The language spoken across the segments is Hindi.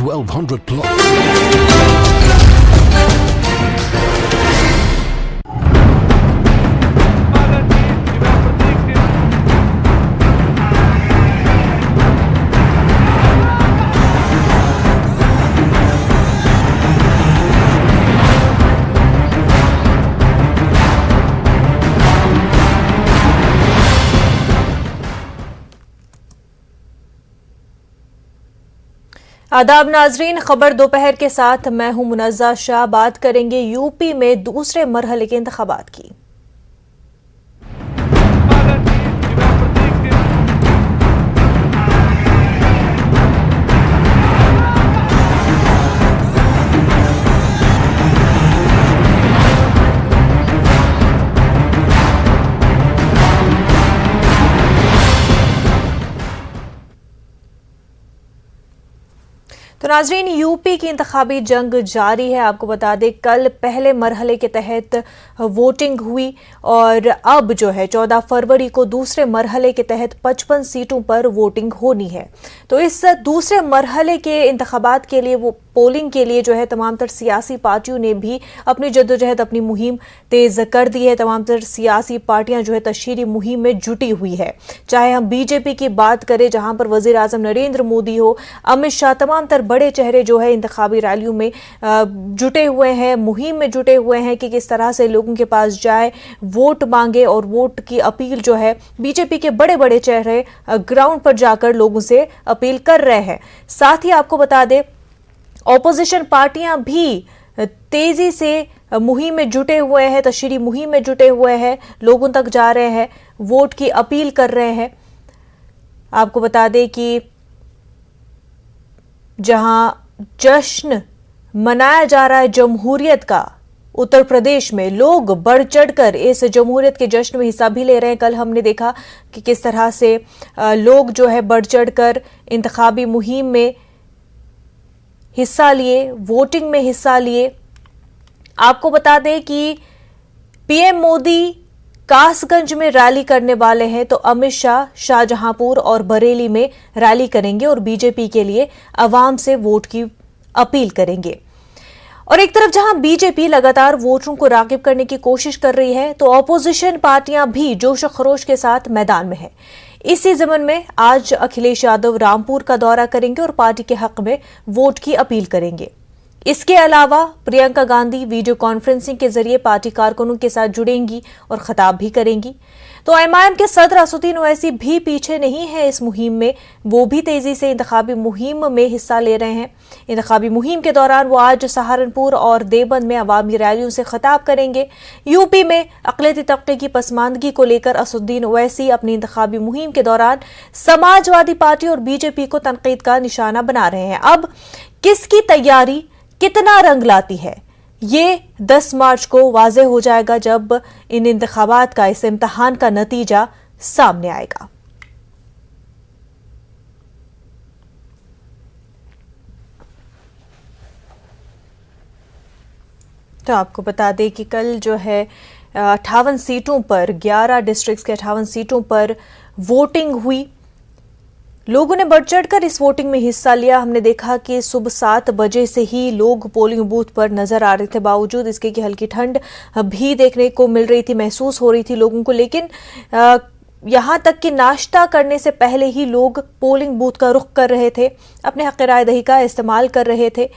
1200 plus. आदाब नाजरीन, खबर दोपहर के साथ मैं हूं मुनज़्ज़ा शाह। बात करेंगे यूपी में दूसरे मरहले के इंतखाबात की। तो नाजरीन, यूपी की इंतखाबी जंग जारी है। आपको बता दें, कल पहले मरहले के तहत वोटिंग हुई और अब जो है 14 फरवरी को दूसरे मरहले के तहत 55 सीटों पर वोटिंग होनी है। तो इस दूसरे मरहले के इंतखाबात के लिए, वो पोलिंग के लिए जो है तमाम तर सियासी पार्टियों ने भी अपनी जद्दोजहद, अपनी मुहिम तेज कर दी है। तमाम तर सियासी पार्टियां जो है तशहीरी मुहिम में जुटी हुई है। चाहे हम बीजेपी की बात करें, जहां पर वजीर आजम नरेंद्र मोदी हो, अमित शाह, तमाम तर बड़े चेहरे जो है इंतखाबी रैलियों में जुटे हुए हैं, मुहिम में जुटे हुए हैं कि किस तरह से लोगों के पास जाए, वोट मांगे और वोट की अपील जो है बीजेपी के बड़े बड़े चेहरे ग्राउंड पर जाकर लोगों से अपील कर रहे हैं। साथ ही आपको बता दें, ऑपोजिशन पार्टियां भी तेजी से मुहिम में जुटे हुए हैं, तशहीरी मुहिम में जुटे हुए हैं, लोगों तक जा रहे हैं, वोट की अपील कर रहे हैं। आपको बता दें कि जहां जश्न मनाया जा रहा है जमहूरियत का, उत्तर प्रदेश में लोग बढ़ चढ़कर इस जमहूरियत के जश्न में हिस्सा भी ले रहे हैं। कल हमने देखा कि किस तरह से लोग जो है बढ़ चढ़कर इंतखाबी मुहिम में हिस्सा लिए, वोटिंग में हिस्सा लिए। आपको बता दें कि पीएम मोदी कासगंज में रैली करने वाले हैं, तो अमित शाह शाहजहांपुर और बरेली में रैली करेंगे और बीजेपी के लिए अवाम से वोट की अपील करेंगे। और एक तरफ जहां बीजेपी लगातार वोटरों को रागिब करने की कोशिश कर रही है, तो ऑपोजिशन पार्टियां भी जोश खरोश के साथ मैदान में है। इसी ज़मन में आज अखिलेश यादव रामपुर का दौरा करेंगे और पार्टी के हक में वोट की अपील करेंगे। इसके अलावा प्रियंका गांधी वीडियो कॉन्फ्रेंसिंग के जरिए पार्टी कारकुनों के साथ जुड़ेंगी और खिताब भी करेंगी। तो एमआईएम के सदर असदुद्दीन ओवैसी भी पीछे नहीं है इस मुहिम में, वो भी तेजी से इंतखाबी मुहिम में हिस्सा ले रहे हैं। इंतखाबी मुहिम के दौरान वो आज सहारनपुर और देवबंद में अवामी रैलियों से खिताब करेंगे। यूपी में अक़लियती तबके की पसमानदगी को लेकर असदुद्दीन ओवैसी अपनी इंतखाबी मुहिम के दौरान समाजवादी पार्टी और बीजेपी को तनकीद का निशाना बना रहे हैं। अब किसकी तैयारी कितना रंग लाती है, ये 10 मार्च को वाज़ेह हो जाएगा, जब इन इंतखाबात का, इस इम्तिहान का नतीजा सामने आएगा। तो आपको बता दें कि कल जो है 58 सीटों पर, 11 डिस्ट्रिक्ट्स के 58 सीटों पर वोटिंग हुई। लोगों ने बढ़ चढ़कर इस वोटिंग में हिस्सा लिया। हमने देखा कि सुबह 7 बजे से ही लोग पोलिंग बूथ पर नजर आ रहे थे, बावजूद इसके कि हल्की ठंड भी देखने को मिल रही थी, महसूस हो रही थी लोगों को। लेकिन यहाँ तक कि नाश्ता करने से पहले ही लोग पोलिंग बूथ का रुख कर रहे थे, अपने हक़ राय दही का इस्तेमाल कर रहे थे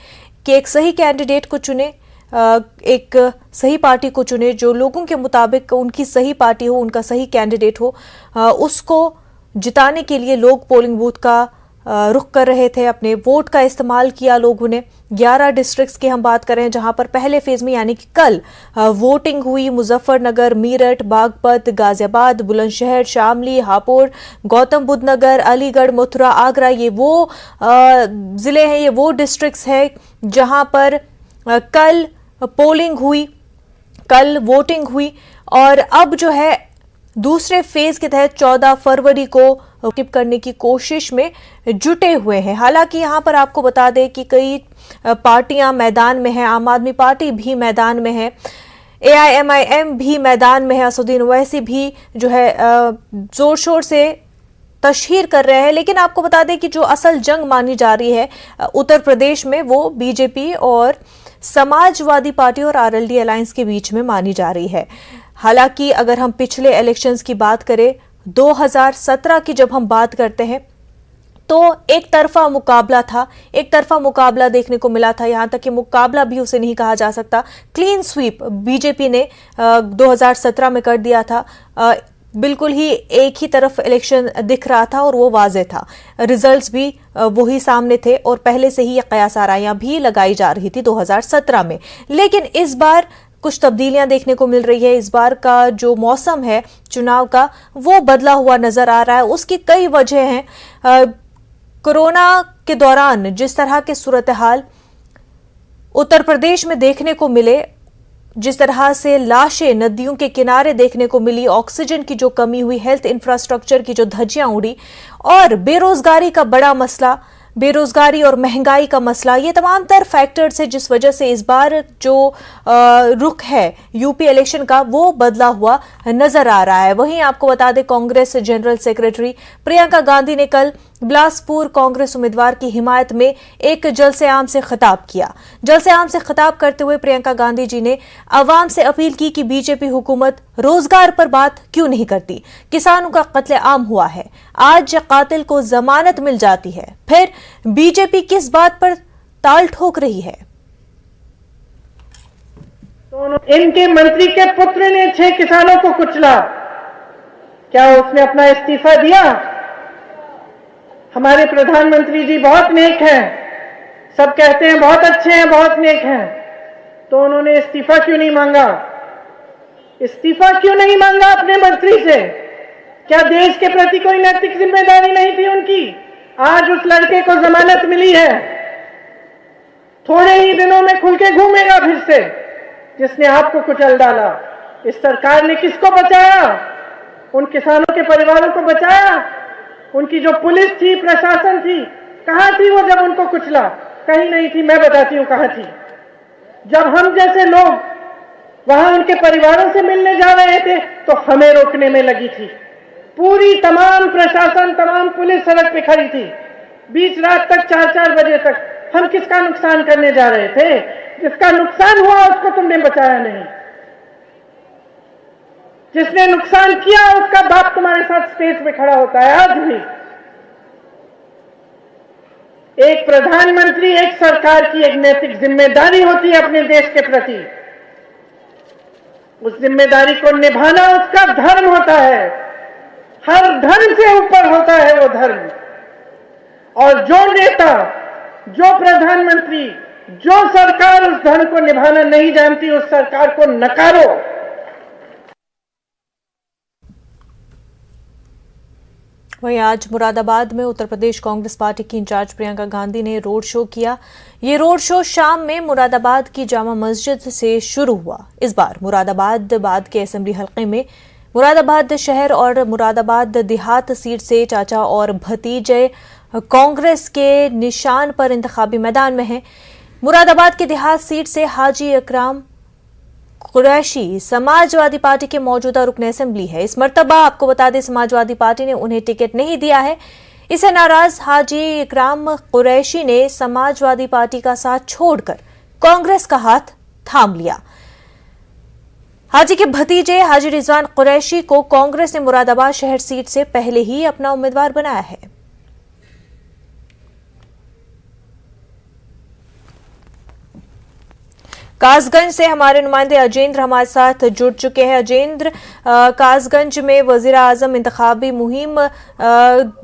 कि एक सही कैंडिडेट को चुने, एक सही पार्टी को चुने, जो लोगों के मुताबिक उनकी सही पार्टी हो, उनका सही कैंडिडेट हो। उसको जिताने के लिए लोग पोलिंग बूथ का रुख कर रहे थे, अपने वोट का इस्तेमाल किया लोगों ने। 11 डिस्ट्रिक्ट्स की हम बात करें, जहां पर पहले फेज में यानी कि कल वोटिंग हुई। मुजफ्फरनगर, मीरठ, बागपत, गाजियाबाद, बुलंदशहर, शामली, हापुड़, गौतम बुद्ध नगर, अलीगढ़, मथुरा, आगरा, ये वो जिले हैं, ये वो डिस्ट्रिक्ट्स हैं जहां पर कल पोलिंग हुई, कल वोटिंग हुई। और अब जो है दूसरे फेज के तहत 14 फरवरी को स्किप करने की कोशिश में जुटे हुए हैं। हालांकि यहां पर आपको बता दें कि कई पार्टियां मैदान में हैं, आम आदमी पार्टी भी मैदान में है, AIMIM भी मैदान में है, असदुद्दीन ओवैसी भी जो है जोर शोर से तशहीर कर रहे हैं। लेकिन आपको बता दें कि जो असल जंग मानी जा रही है उत्तर प्रदेश में, वो बीजेपी और समाजवादी पार्टी और आरएलडी अलायंस के बीच में मानी जा रही है। हालांकि अगर हम पिछले इलेक्शंस की बात करें, 2017 की जब हम बात करते हैं, तो एक तरफा मुकाबला था, एक तरफा मुकाबला देखने को मिला था। यहां तक कि मुकाबला भी उसे नहीं कहा जा सकता। क्लीन स्वीप बीजेपी ने 2017 में कर दिया था। बिल्कुल ही एक ही तरफ इलेक्शन दिख रहा था और वो वाज़ेह था। रिजल्ट्स भी वही सामने थे और पहले से ही ये कयास आराइयां भी लगाई जा रही थी 2017 में। लेकिन इस बार कुछ तब्दीलियां देखने को मिल रही है। इस बार का जो मौसम है चुनाव का, वो बदला हुआ नजर आ रहा है। उसकी कई वजह हैं। कोरोना के दौरान जिस तरह के सूरत हाल उत्तर प्रदेश में देखने को मिले, जिस तरह से लाशें नदियों के किनारे देखने को मिली, ऑक्सीजन की जो कमी हुई, हेल्थ इंफ्रास्ट्रक्चर की जो धज्जियां उड़ी, और बेरोजगारी का बड़ा मसला, बेरोजगारी और महंगाई का मसला, ये तमाम तर फैक्टर्स है जिस वजह से इस बार जो रुख है यूपी इलेक्शन का वो बदला हुआ नजर आ रहा है। वहीं आपको बता दें, कांग्रेस जनरल सेक्रेटरी प्रियंका गांधी ने कल बिलासपुर कांग्रेस उम्मीदवार की हिमायत में एक जलसे-आम से खिताब किया। जलसे-आम से खिताब करते हुए प्रियंका गांधी जी ने अवाम से अपील की कि बीजेपी हुकूमत रोजगार पर बात क्यों नहीं करती। किसानों का कत्ले-आम हुआ है, आज कातिल को जमानत मिल जाती है, फिर बीजेपी किस बात पर ताल ठोक रही है। तो इनके मंत्री के पुत्र ने 6 किसानों को कुचला, क्या उसने अपना इस्तीफा दिया? हमारे प्रधानमंत्री जी बहुत नेक हैं, सब कहते हैं बहुत अच्छे हैं, बहुत नेक हैं, तो उन्होंने इस्तीफा क्यों नहीं मांगा? इस्तीफा क्यों नहीं मांगा अपने मंत्री से? क्या देश के प्रति कोई नैतिक जिम्मेदारी नहीं थी उनकी? आज उस लड़के को जमानत मिली है, थोड़े ही दिनों में खुल के घूमेगा फिर से, जिसने आपको कुचल डाला। इस सरकार ने किसको बचाया? उन किसानों के परिवारों को बचाया? उनकी जो पुलिस थी, प्रशासन थी, कहां थी वो जब उनको कुचला? कहीं नहीं थी। मैं बताती हूं कहां थी। जब हम जैसे लोग वहां उनके परिवारों से मिलने जा रहे थे तो हमें रोकने में लगी थी। पूरी तमाम प्रशासन, तमाम पुलिस सड़क पे खड़ी थी, बीच रात तक, 4-4 बजे तक। हम किसका नुकसान करने जा रहे थे? जिसका नुकसान हुआ उसको तुमने बचाया नहीं। जिसने नुकसान किया उसका बाप तुम्हारे साथ स्टेज पे खड़ा होता है आज भी। एक प्रधानमंत्री, एक सरकार की एक नैतिक जिम्मेदारी होती है अपने देश के प्रति। उस जिम्मेदारी को निभाना उसका धर्म होता है। हर धर्म से ऊपर होता है वो धर्म। और जो नेता, जो प्रधानमंत्री, जो सरकार उस धर्म को निभाना नहीं जानती, उस सरकार को नकारो। वहीं आज मुरादाबाद में उत्तर प्रदेश कांग्रेस पार्टी की इंचार्ज प्रियंका गांधी ने रोड शो किया। ये रोड शो शाम में मुरादाबाद की जामा मस्जिद से शुरू हुआ। इस बार मुरादाबाद के असेंबली हलके में मुरादाबाद शहर और मुरादाबाद देहात सीट से चाचा और भतीजे कांग्रेस के निशान पर इंतखाबी मैदान में हैं। मुरादाबाद की देहात सीट से हाजी इकराम कुरैशी समाजवादी पार्टी के मौजूदा रुकन असेंबली है। इस मर्तबा आपको बता दें, समाजवादी पार्टी ने उन्हें टिकट नहीं दिया है। इससे नाराज हाजी इकराम कुरैशी ने समाजवादी पार्टी का साथ छोड़कर कांग्रेस का हाथ थाम लिया। हाजी के भतीजे हाजी रिजवान कुरैशी को कांग्रेस ने मुरादाबाद शहर सीट से पहले ही अपना उम्मीदवार बनाया है। कासगंज से हमारे नुमाइंदे अजेंद्र हमारे साथ जुड़ चुके हैं। अजेंद्र, कासगंज में वजीर आजम इंतखाबी मुहिम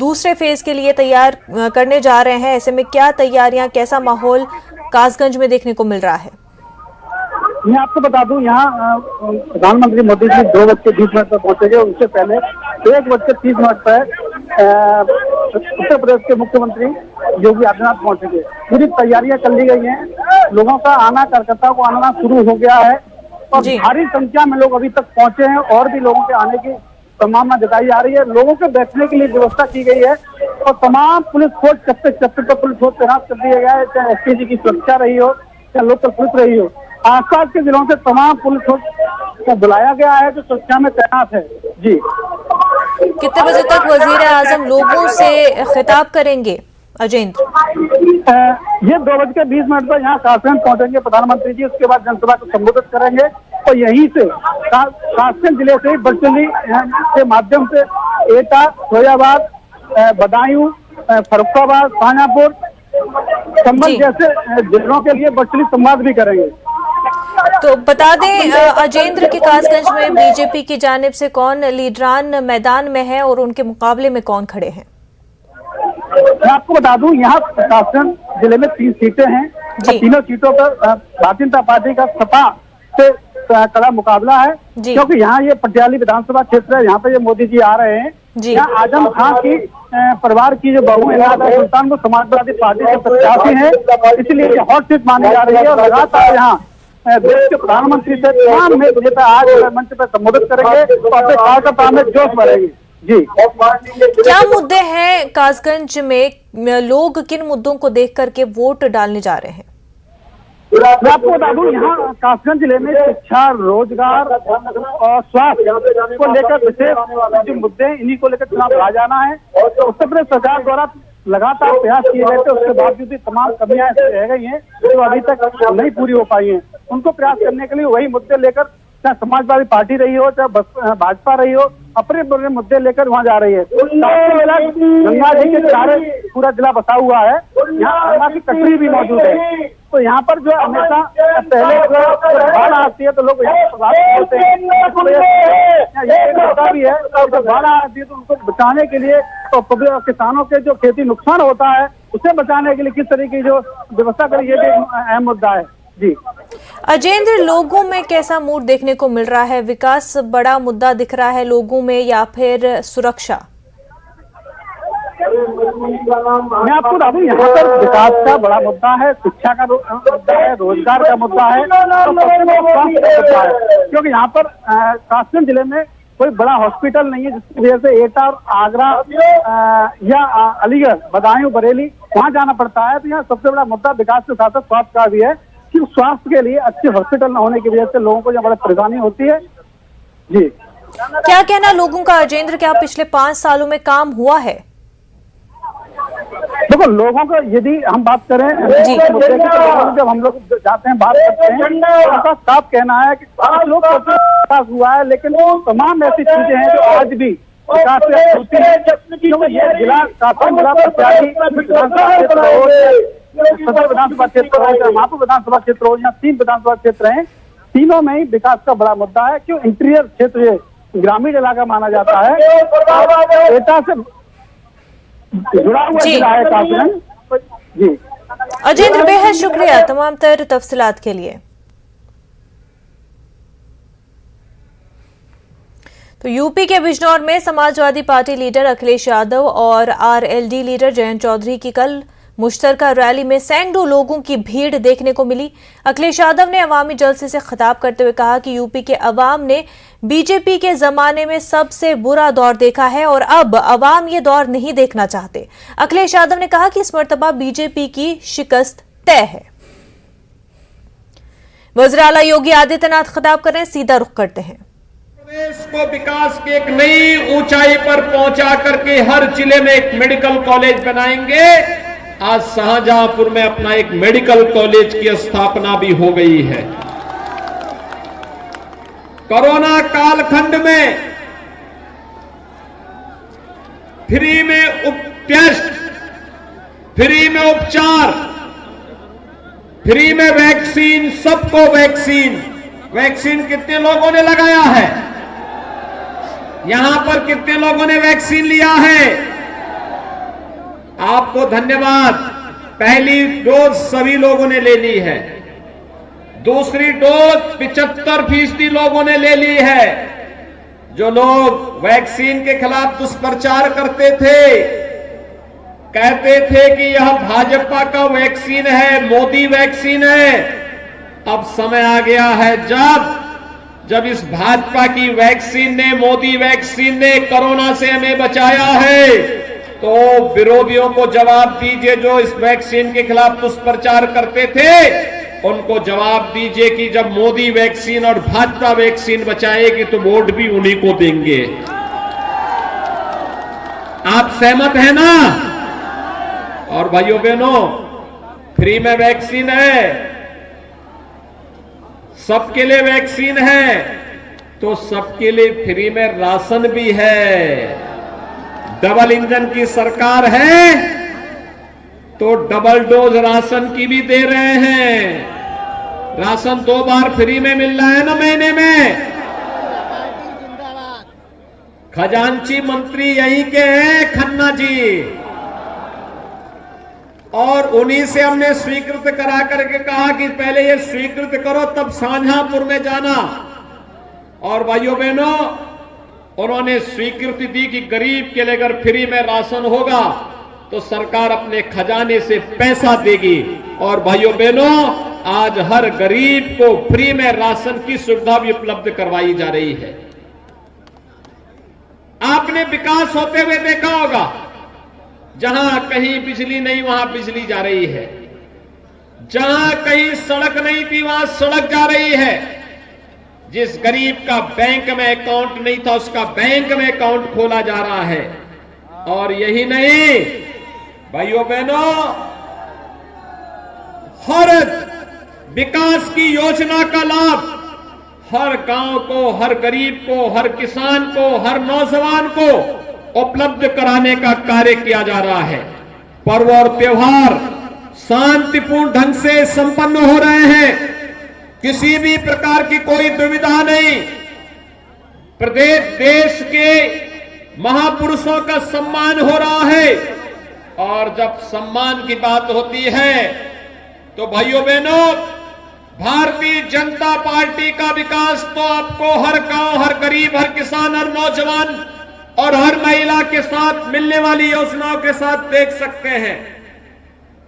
दूसरे फेज के लिए तैयार करने जा रहे हैं। ऐसे में क्या तैयारियां, कैसा माहौल कासगंज में देखने को मिल रहा है? मैं आपको बता दूं, यहाँ प्रधानमंत्री मोदी जी 2:20 पर पहुंचेंगे। उससे पहले 1:30 पर उत्तर प्रदेश के मुख्यमंत्री योगी आदित्यनाथ पहुंचेंगे। पूरी तैयारियां कर ली गई हैं। लोगों का आना, कार्यकर्ताओं को आना शुरू हो गया है और भारी संख्या में लोग अभी तक पहुंचे हैं और भी लोगों के आने की संभावना जताई जा रही है। लोगों के बैठने के लिए व्यवस्था की गई है और तमाम पुलिस फोर्स, चप्पे पर पुलिस फोर्स तैनात कर दिया गया है। चाहे एसपीजी की सुरक्षा रही हो, चाहे लोकल पुलिस रही हो, आसपास के जिलों से तमाम पुलिस फोर्स को बुलाया गया है जो सुरक्षा में तैनात है। जी कितने बजे तक वजीर आजम लोगों से खिताब करेंगे अजेंद्र? ये 2:20 पर यहाँ कासगंज पहुंचेंगे प्रधानमंत्री जी। उसके बाद जनसभा को संबोधित करेंगे और यहीं से कासगंज जिले से वर्चुअली के माध्यम से एटा, फैजाबाद, बदायूं, फर्रुखाबाद, शाहजहांपुर, संभल जैसे जिलों के लिए वर्चुअली संवाद भी करेंगे। तो बता दें अजेंद्र के कासगंज में बीजेपी की जानिब से कौन लीडरान मैदान में है और उनके मुकाबले में कौन खड़े हैं? मैं आपको बता दूं, यहाँ कासगंज जिले में 3 सीटें हैं। तीनों सीटों पर भारतीय जनता पार्टी का सपा से कड़ा मुकाबला है, क्योंकि यहाँ ये पटियाली विधानसभा क्षेत्र है, यहाँ पे ये मोदी जी आ रहे हैं। यहाँ आजम खान की परिवार की जो बहू है सुल्तान, वो समाजवादी पार्टी के प्रत्याशी है, इसलिए हॉट सीट मानी जा रही है। और लगातार यहाँ देश के प्रधानमंत्री से तमाम नेता आज मंच पर संबोधित करेंगे तो अपने कार्यकर्ताओं में जोश बढ़ेगी। जी, क्या मुद्दे हैं कासगंज में? लोग किन मुद्दों को देख करके वोट डालने जा रहे हैं? मैं आपको बता दूं, यहाँ कासगंज जिले में शिक्षा, रोजगार और स्वास्थ्य को लेकर विशेष जो मुद्दे हैं, इन्हीं को लेकर चुनाव लड़ा जाना है। उत्तर प्रदेश सरकार द्वारा लगातार प्रयास किए गए थे, उसके बावजूद भी तमाम कमियां रह गई हैं जो अभी तक नहीं पूरी हो पाई हैं। उनको प्रयास करने के लिए वही मुद्दे लेकर, चाहे समाजवादी पार्टी रही हो, चाहे भाजपा रही हो, अपने बड़े मुद्दे लेकर वहाँ जा रही है। गंगा जी के किनारे पूरा जिला बसा हुआ है, यहाँ गंगा की कटरी भी मौजूद है। तो यहाँ पर जो हमेशा पहले बाढ़ आती है तो लोग यहाँ प्रभावित होते हैं, ये होता भी है। जब बाढ़ आती है तो उनको बचाने के लिए, तो किसानों के जो खेती नुकसान होता है उसे बचाने के लिए किस तरह की जो व्यवस्था करें, ये भी अहम मुद्दा है। जी अजेंद्र, लोगों में कैसा मूड देखने को मिल रहा है? विकास बड़ा मुद्दा दिख रहा है लोगों में या फिर सुरक्षा? मैं आपको बता दूं, यहाँ पर विकास का बड़ा मुद्दा है, शिक्षा का मुद्दा है, रोजगार का मुद्दा है, मुद्दा है, क्योंकि यहाँ पर कासगंज जिले में कोई बड़ा हॉस्पिटल नहीं है, जिसकी वजह से एटा, आगरा या अलीगढ़, बदायूं, बरेली वहाँ जाना पड़ता है। तो यहाँ सबसे बड़ा मुद्दा विकास के साथ साथ स्वास्थ्य का भी है, कि स्वास्थ्य के लिए अच्छे हॉस्पिटल न होने की वजह से लोगों को जो बड़ी परेशानी होती है। जी, क्या कहना लोगों का अजेंद्र, क्या पिछले 5 सालों में काम हुआ है? देखो, लोगों को यदि हम बात करें जब हम लोग जाते हैं, बात करते हैं, उनका साफ कहना है कि लोग विकास हुआ है, लेकिन तमाम ऐसी चीजें हैं जो आज भी विकास से होती है। क्योंकि ये जिला काफी जिला सदर विधानसभा क्षेत्र हो, महापुर विधानसभा क्षेत्र हो, यहाँ 3 विधानसभा क्षेत्र हैं, तीनों में ही विकास का बड़ा मुद्दा है। क्यों इंटीरियर क्षेत्र, ये ग्रामीण इलाका माना जाता है, एटा से जुड़ा हुआ जिला है कासगंज। जी अजेंद्र, बेहद शुक्रिया तमाम तर तफसीलात के लिए। तो यूपी के बिजनौर में समाजवादी पार्टी लीडर अखिलेश यादव और आरएलडी लीडर जयंत चौधरी की कल मुश्तरका रैली में सैकड़ों लोगों की भीड़ देखने को मिली। अखिलेश यादव ने अवामी जलसे से खिताब करते हुए कहा कि यूपी के अवाम ने बीजेपी के जमाने में सबसे बुरा दौर देखा है और अब अवाम ये दौर नहीं देखना चाहते। अखिलेश यादव ने कहा कि इस मर्तबा बीजेपी की शिकस्त तय है। वज़ीर आला योगी आदित्यनाथ खिताब कर रहे हैं, सीधा रुख करते हैं। प्रदेश को विकास की एक नई ऊंचाई पर पहुंचा करके हर जिले में एक मेडिकल कॉलेज बनाएंगे। आज शाहजहांपुर में अपना एक मेडिकल कॉलेज की स्थापना भी हो गई है। कोरोना कालखंड में फ्री में टेस्ट, फ्री में उपचार, फ्री में वैक्सीन, सबको वैक्सीन। वैक्सीन कितने लोगों ने लगाया है? यहां पर कितने लोगों ने वैक्सीन लिया है? आपको धन्यवाद। पहली डोज सभी लोगों ने ले ली है, दूसरी डोज 75% लोगों ने ले ली है। जो लोग वैक्सीन के खिलाफ दुष्प्रचार करते थे, कहते थे कि यह भाजपा का वैक्सीन है, मोदी वैक्सीन है, अब समय आ गया है जब इस भाजपा की वैक्सीन ने, मोदी वैक्सीन ने कोरोना से हमें बचाया है, तो विरोधियों को जवाब दीजिए। जो इस वैक्सीन के खिलाफ दुष्प्रचार करते थे, उनको जवाब दीजिए कि जब मोदी वैक्सीन और भाजपा वैक्सीन बचाएगी तो वोट भी उन्हीं को देंगे। आप सहमत हैं ना? और भाइयों बहनों, फ्री में वैक्सीन है, सबके लिए वैक्सीन है, तो सबके लिए फ्री में राशन भी है। डबल इंजन की सरकार है तो डबल डोज राशन की भी दे रहे हैं। राशन 2 बार फ्री में मिल रहा है ना महीने में। खजांची मंत्री यहीं के हैं, खन्ना जी, और उन्हीं से हमने स्वीकृत करा करके कहा कि पहले ये स्वीकृत करो तब शाहजहांपुर में जाना। और भाइयों बहनों, उन्होंने स्वीकृति दी कि गरीब के लिए अगर फ्री में राशन होगा तो सरकार अपने खजाने से पैसा देगी। और भाइयों बहनों, आज हर गरीब को फ्री में राशन की सुविधा भी उपलब्ध करवाई जा रही है। आपने विकास होते हुए देखा होगा, जहां कहीं बिजली नहीं वहां बिजली जा रही है, जहां कहीं सड़क नहीं थी वहां सड़क जा रही है, जिस गरीब का बैंक में अकाउंट नहीं था उसका बैंक में अकाउंट खोला जा रहा है। और यही नहीं भाइयों बहनों, हर विकास की योजना का लाभ हर गांव को, हर गरीब को, हर किसान को, हर नौजवान को उपलब्ध कराने का कार्य किया जा रहा है। पर्व और त्योहार शांतिपूर्ण ढंग से संपन्न हो रहे हैं, किसी भी प्रकार की कोई दुविधा नहीं। प्रदेश देश के महापुरुषों का सम्मान हो रहा है, और जब सम्मान की बात होती है तो भाइयों बहनों, भारतीय जनता पार्टी का विकास तो आपको हर गांव, हर गरीब, हर किसान, हर नौजवान और हर महिला के साथ मिलने वाली योजनाओं के साथ देख सकते हैं।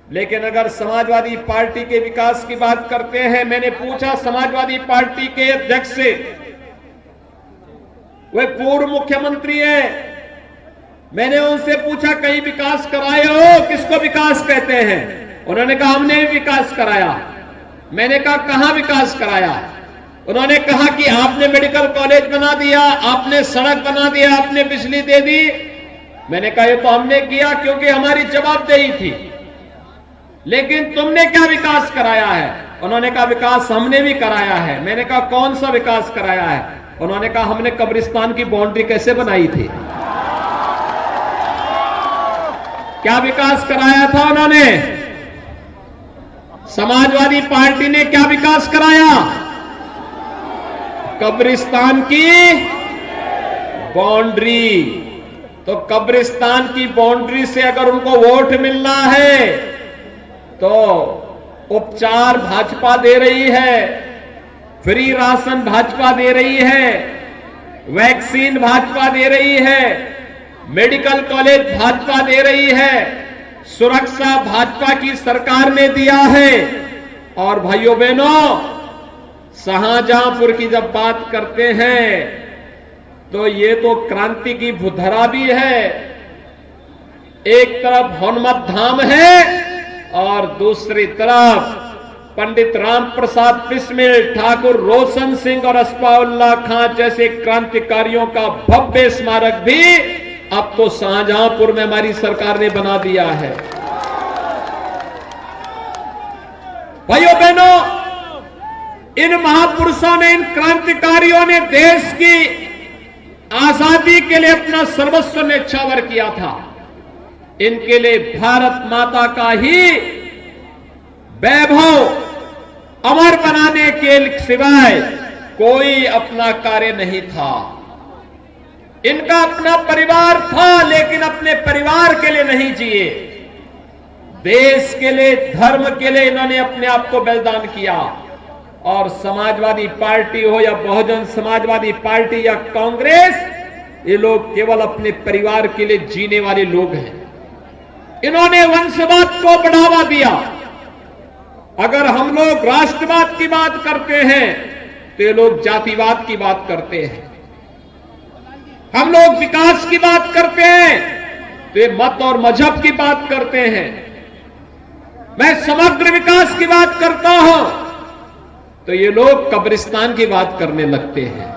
लेकिन अगर समाजवादी पार्टी के विकास की बात करते हैं, मैंने पूछा समाजवादी पार्टी के अध्यक्ष से, वे पूर्व मुख्यमंत्री हैं, मैंने उनसे पूछा कहीं विकास कराए हो? किसको विकास कहते हैं? उन्होंने कहा हमने भी विकास कराया। मैंने कहा कहां विकास कराया? उन्होंने कहा कि आपने मेडिकल कॉलेज बना दिया, आपने सड़क बना दिया, आपने बिजली दे दी। मैंने कहा ये तो हमने किया क्योंकि हमारी जवाबदेही थी, लेकिन तुमने क्या विकास कराया है? उन्होंने कहा विकास हमने भी कराया है। मैंने कहा कौन सा विकास कराया है? उन्होंने कहा हमने कब्रिस्तान की बाउंड्री कैसे बनाई थी। क्या विकास कराया था उन्होंने? समाजवादी पार्टी ने क्या विकास कराया? कब्रिस्तान की बाउंड्री। तो कब्रिस्तान की बाउंड्री से अगर उनको वोट मिलना है तो उपचार भाजपा दे रही है, फ्री राशन भाजपा दे रही है, वैक्सीन भाजपा दे रही है, मेडिकल कॉलेज भाजपा दे रही है, सुरक्षा भाजपा की सरकार ने दिया है। और भाइयों बहनों, शाहजहांपुर की जब बात करते हैं तो ये तो क्रांति की भूधरा भी है। एक तरफ हनुमत धाम है और दूसरी तरफ पंडित राम प्रसाद बिस्मिल, ठाकुर रोशन सिंह और अस्फाउल्लाह खां जैसे क्रांतिकारियों का भव्य स्मारक भी अब तो शाहजहांपुर में हमारी सरकार ने बना दिया है। भाइयों बहनों, इन महापुरुषों ने, इन क्रांतिकारियों ने देश की आजादी के लिए अपना सर्वस्व न्यौछावर किया था। इनके लिए भारत माता का ही वैभव अमर बनाने के सिवाय कोई अपना कार्य नहीं था। इनका अपना परिवार था, लेकिन अपने परिवार के लिए नहीं जिए। देश के लिए, धर्म के लिए इन्होंने अपने आप को बलिदान किया। और समाजवादी पार्टी हो या बहुजन समाजवादी पार्टी या कांग्रेस, ये लोग केवल अपने परिवार के लिए जीने वाले लोग हैं। इन्होंने वंशवाद को बढ़ावा दिया। अगर हम लोग राष्ट्रवाद की बात करते हैं तो ये लोग जातिवाद की बात करते हैं। हम लोग विकास की बात करते हैं तो ये मत और मजहब की बात करते हैं। मैं समग्र विकास की बात करता हूं तो ये लोग कब्रिस्तान की बात करने लगते हैं।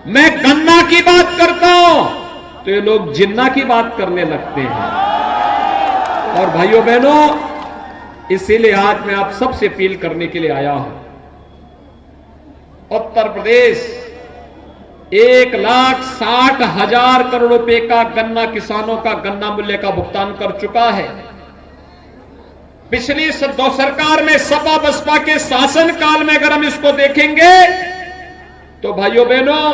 मैं गन्ना की बात करता हूं तो ये लोग जिन्ना की बात करने लगते हैं। और भाइयों बहनों, इसीलिए आज मैं आप सबसे अपील करने के लिए आया हूं। उत्तर प्रदेश 1,60,000 करोड़ रुपए का गन्ना किसानों का गन्ना मूल्य का भुगतान कर चुका है। पिछली दो सरकार में सपा बसपा के शासन काल में अगर हम इसको देखेंगे तो भाइयों बहनों,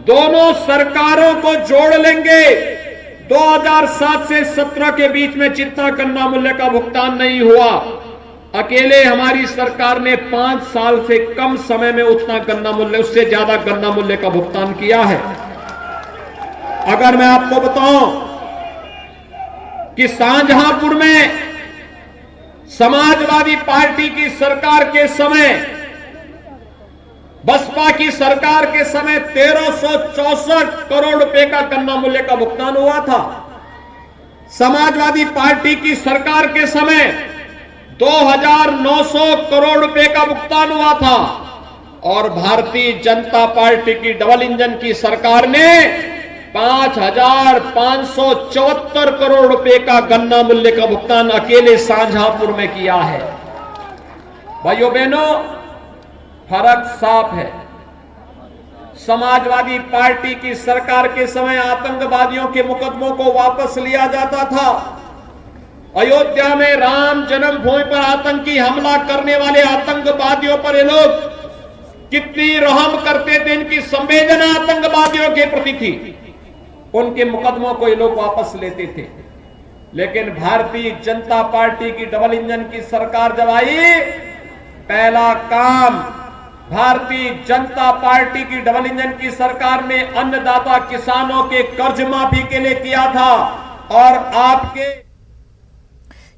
दोनों सरकारों को जोड़ लेंगे 2007 से 17 के बीच में जितना गन्ना मूल्य का भुगतान नहीं हुआ, अकेले हमारी सरकार ने 5 साल से कम समय में उतना गन्ना मूल्य, उससे ज्यादा गन्ना मूल्य का भुगतान किया है। अगर मैं आपको बताऊं कि शाहजहांपुर में समाजवादी पार्टी की सरकार के समय, बसपा की सरकार के समय 1364 करोड़ रुपए का गन्ना मूल्य का भुगतान हुआ था। समाजवादी पार्टी की सरकार के समय 2,900 करोड़ रुपए का भुगतान हुआ था और भारतीय जनता पार्टी की डबल इंजन की सरकार ने 5,574 करोड़ रुपए का गन्ना मूल्य का भुगतान अकेले शाहजहांपुर में किया है। भाइयों बहनों, फर्क साफ है। समाजवादी पार्टी की सरकार के समय आतंकवादियों के मुकदमों को वापस लिया जाता था। अयोध्या में राम जन्मभूमि पर आतंकी हमला करने वाले आतंकवादियों पर ये लोग कितनी रहम करते थे, इनकी संवेदना आतंकवादियों के प्रति थी। उनके मुकदमों को ये लोग वापस लेते थे। लेकिन भारतीय जनता पार्टी की डबल इंजन की सरकार जब आई, पहला काम भारतीय जनता पार्टी की डबल इंजन की सरकार ने अन्नदाता किसानों के कर्ज माफी के लिए किया था। और आपके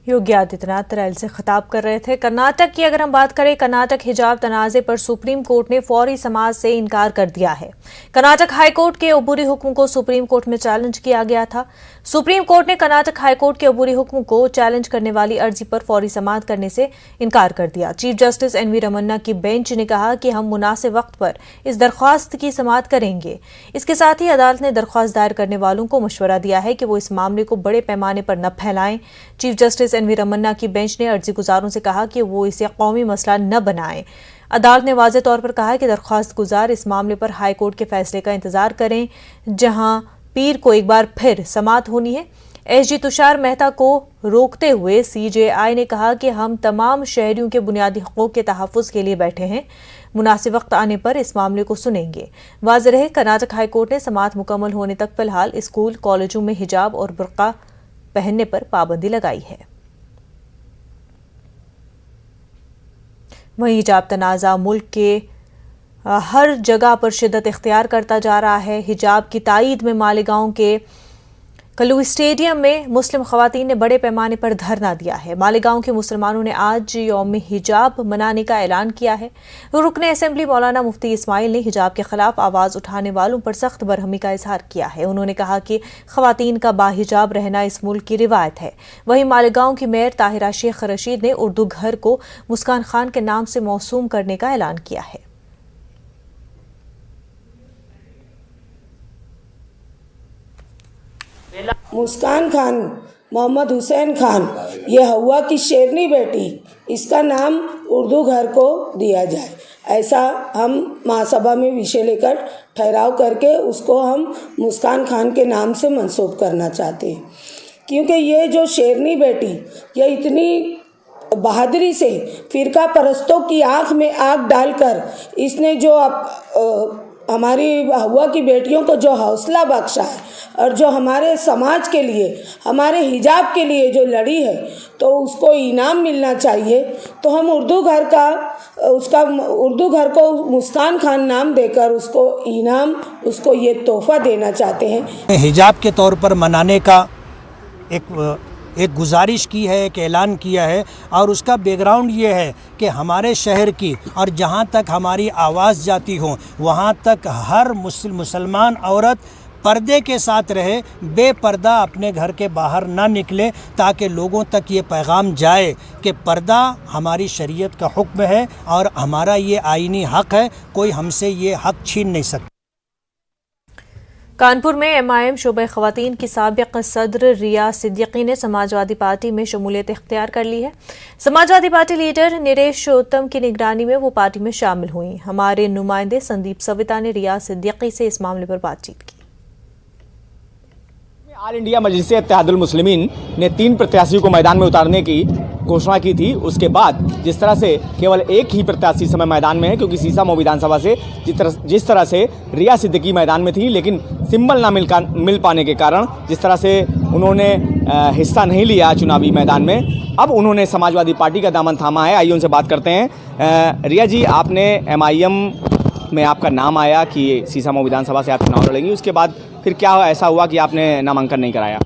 योगी आदित्यनाथ रैली से खिताब कर रहे थे। कर्नाटक की अगर हम बात करें, कर्नाटक हिजाब तनाजे पर सुप्रीम कोर्ट ने फौरी समाज से इनकार कर दिया है। कर्नाटक हाईकोर्ट के अबूरी हुक्म को सुप्रीम कोर्ट में चैलेंज किया गया था। सुप्रीम कोर्ट ने कर्नाटक हाईकोर्ट के अबूरी हुक्म को चैलेंज करने वाली अर्जी पर फौरी समाअत करने से इनकार कर दिया। चीफ जस्टिस एनवी रमन्ना की बेंच ने कहा कि हम मुनासिब वक्त पर इस दरख्वास्त की समाअत करेंगे। इसके साथ ही अदालत ने दरख्वास्त दायर करने वालों को मशवरा दिया है कि वो इस मामले को बड़े पैमाने पर न फैलाएं। चीफ जस्टिस एनवी रमन्ना की बेंच ने अर्जी गुजारों से कहा कि वो इसे कौमी मसला न बनाएं। अदालत ने वाज़ेह तौर पर कहा कि दरख्वास्त गुजार इस मामले पर हाईकोर्ट के फैसले का इंतजार करें, जहां पीर को एक बार फिर समाअत होनी है। एसजी तुषार मेहता को रोकते हुए सीजेआई ने कहा कि हम तमाम शहरियों के बुनियादी हकूक़ के तहफ़्फ़ुज़ के लिए बैठे हैं। मुनासिब वक्त आने पर इस मामले को सुनेंगे। वाज़ेह रहे, कर्नाटक हाईकोर्ट ने समाअत मुकम्मल होने तक फिलहाल स्कूल कॉलेजों में हिजाब और बुर्का पहनने पर पाबंदी लगाई है। वहीं हिजाब तनाज़ा मुल्क के हर जगह पर शिद्दत इख्तियार करता जा रहा है। हिजाब की तायीद में मालेगांव के कलू स्टेडियम में मुस्लिम खवातीन ने बड़े पैमाने पर धरना दिया है। मालेगांव के मुसलमानों ने आज यौम हिजाब मनाने का ऐलान किया है। रुकने असेंबली मौलाना मुफ्ती इस्माइल ने हिजाब के खिलाफ आवाज़ उठाने वालों पर सख्त बरहमी का इजहार किया है। उन्होंने कहा कि खवातीन का बाहिजाब रहना इस मुल्क की रिवायत है। वहीं मालेगांव की मेयर ताहिरा शेख रशीद ने उर्दू घर को मुस्कान खान के नाम से मौसूम करने का ऐलान किया है। मुस्कान खान, मोहम्मद हुसैन खान, ये हवा की शेरनी बेटी, इसका नाम उर्दू घर को दिया जाए, ऐसा हम महासभा में विषय लेकर ठहराव करके उसको हम मुस्कान खान के नाम से मंसूब करना चाहते हैं। क्योंकि ये जो शेरनी बेटी, ये इतनी बहादुरी से फ़िरका परस्तों की आँख में आग डालकर इसने जो हमारी हवा की बेटियों को जो हौसला बख्शा है और जो हमारे समाज के लिए, हमारे हिजाब के लिए जो लड़ी है, तो उसको इनाम मिलना चाहिए। तो हम उर्दू घर को मुस्कान खान नाम देकर उसको इनाम, उसको ये तोहफा देना चाहते हैं। हिजाब के तौर पर मनाने का एक गुजारिश की है, एक ऐलान किया है और उसका बैकग्राउंड ये है कि हमारे शहर की और जहाँ तक हमारी आवाज़ जाती हो वहाँ तक हर मुसलमान औरत पर्दे के साथ रहे, बेपर्दा अपने घर के बाहर ना निकले, ताकि लोगों तक ये पैगाम जाए कि पर्दा हमारी शरीयत का हुक्म है और हमारा ये आईनी हक़ है, कोई हमसे ये हक़ छीन नहीं सकता। कानपुर में एमआईएम शोबे ख़वातीन की साबिक़ सदर रिया सिद्दीकी ने समाजवादी पार्टी में शमूलियत इख्तियार कर ली है। समाजवादी पार्टी लीडर नरेश उत्तम की निगरानी में वो पार्टी में शामिल हुई। हमारे नुमाइंदे संदीप सविता ने रिया सिद्दीकी से इस मामले पर बातचीत की। ऑल इंडिया मजलिस इत्तेहादुल मुस्लिमीन ने 3 प्रत्याशियों को मैदान में उतारने की घोषणा की थी। उसके बाद जिस तरह से केवल एक ही प्रत्याशी समय मैदान में है, क्योंकि सीसामऊ विधानसभा से जिस तरह से रिया सिद्दीकी मैदान में थी, लेकिन सिंबल ना मिल पाने के कारण जिस तरह से उन्होंने हिस्सा नहीं लिया चुनावी मैदान में, अब उन्होंने समाजवादी पार्टी का दामन थामा है। आइए उनसे बात करते हैं। रिया जी, आपने एमआईएम में आपका नाम आया कि सीसामऊ विधानसभा से आप चुनाव लड़ेंगी, उसके बाद फिर क्या ऐसा हुआ कि आपने नामांकन नहीं कराया?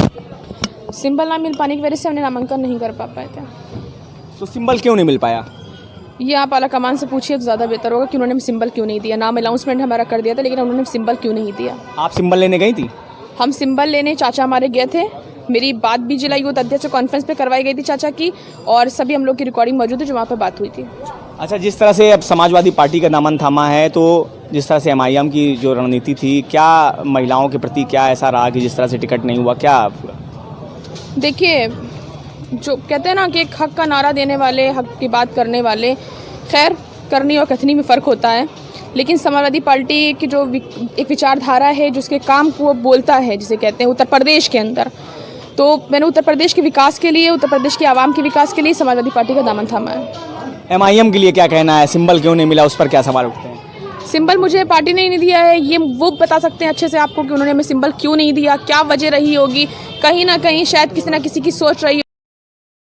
सिंबल ना मिल पाने की वजह से हमने नामांकन नहीं कर पाए थे। तो सिंबल क्यों नहीं मिल पाया? ये आप आला कमान से पूछिए तो ज़्यादा बेहतर होगा कि उन्होंने सिंबल क्यों नहीं दिया। नाम अनाउंसमेंट हमारा कर दिया था, लेकिन उन्होंने सिंबल क्यों नहीं दिया। आप सिंबल लेने गई थी? हम सिंबल लेने चाचा हमारे गए थे। मेरी बात भी जिला यूथ अध्यक्ष कॉन्फ्रेंस पे करवाई गई थी चाचा की, और सभी हम लोग की रिकॉर्डिंग मौजूद है जो वहाँ पर बात हुई थी। अच्छा, जिस तरह से अब समाजवादी पार्टी का दामन थामा है, तो जिस तरह से एमआईएम की जो रणनीति थी, क्या महिलाओं के प्रति क्या ऐसा रहा कि जिस तरह से टिकट नहीं हुआ? क्या देखिए, जो कहते हैं ना कि एक हक का नारा देने वाले, हक की बात करने वाले, खैर करनी और कथनी में फ़र्क होता है, लेकिन समाजवादी पार्टी की जो एक विचारधारा है, जिसके काम को वो बोलता है, जिसे कहते हैं उत्तर प्रदेश के अंदर, तो मैंने उत्तर प्रदेश के विकास के लिए, उत्तर प्रदेश के आवाम के विकास के लिए समाजवादी पार्टी का दामन थामा है। एमआईएम के लिए क्या कहना है? सिंबल क्यों नहीं मिला, उस पर क्या सवाल उठते हैं? सिंबल मुझे पार्टी ने नहीं दिया है, ये वो बता सकते हैं अच्छे से आपको कि उन्होंने हमें सिंबल क्यों नहीं दिया, क्या वजह रही होगी। कहीं ना कहीं शायद किसी ना किसी की सोच रही